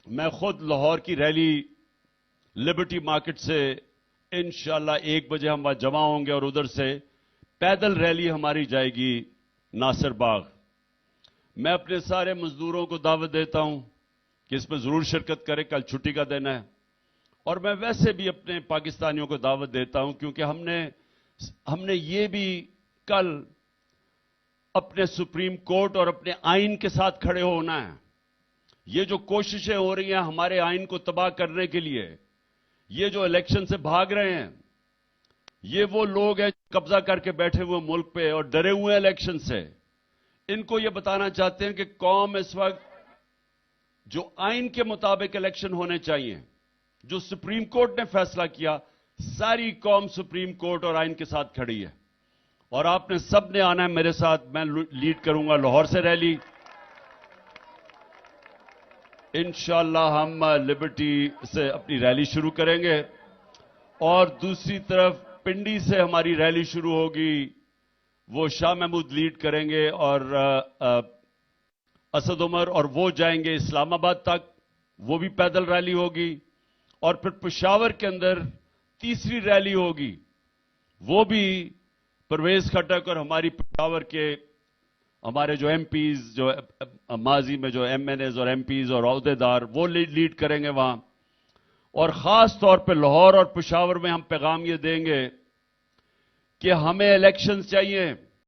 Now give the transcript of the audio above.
میں خود لاہور کی ریلی لبرٹی مارکیٹ سے انشاءاللہ 1 بجے ہم وہاں جمع ہوں گے اور ادھر سے پیدل ریلی ہماری جائے گی ناصر باغ. میں اپنے سارے مزدوروں کو دعوت دیتا ہوں کہ اس میں ضرور شرکت کریں. کل چھٹی کا دن ہے. اور میں ویسے بھی اپنے پاکستانیوں کو دعوت دیتا ہوں کیونکہ ہم نے یہ بھی کل اپنے سپریم کورٹ اور اپنے آئین کے ساتھ کھڑے ہونا ہے. یہ جو کوششیں ہو رہی ہیں ہمارے آئین کو تباہ کرنے کے لیے، یہ جو الیکشن سے بھاگ رہے ہیں، یہ وہ لوگ ہیں قبضہ کر کے بیٹھے ہوئے ملک پہ اور ڈرے ہوئے ہیں الیکشن سے. ان کو یہ بتانا چاہتے ہیں کہ قوم اس وقت جو آئین کے مطابق الیکشن ہونے چاہیے، جو سپریم کورٹ نے فیصلہ کیا، ساری قوم سپریم کورٹ اور آئین کے ساتھ کھڑی ہے. اور آپ نے سب نے آنا ہے میرے ساتھ. میں لیڈ کروں گا لاہور سے ریلی. انشاءاللہ ہم لبرٹی سے اپنی ریلی شروع کریں گے اور دوسری طرف پنڈی سے ہماری ریلی شروع ہوگی. وہ شاہ محمود لیڈ کریں گے اور اسد عمر، اور وہ جائیں گے اسلام آباد تک. وہ بھی پیدل ریلی ہوگی. اور پھر پشاور کے اندر تیسری ریلی ہوگی. وہ بھی پرویز خٹک اور ہماری پشاور کے ہمارے جو ایم پیز، جو ماضی میں جو ایم این ایز اور ایم پیز اور عہدیدار، وہ لیڈ کریں گے وہاں. اور خاص طور پہ لاہور اور پشاور میں ہم پیغام یہ دیں گے کہ ہمیں الیکشنز چاہیے.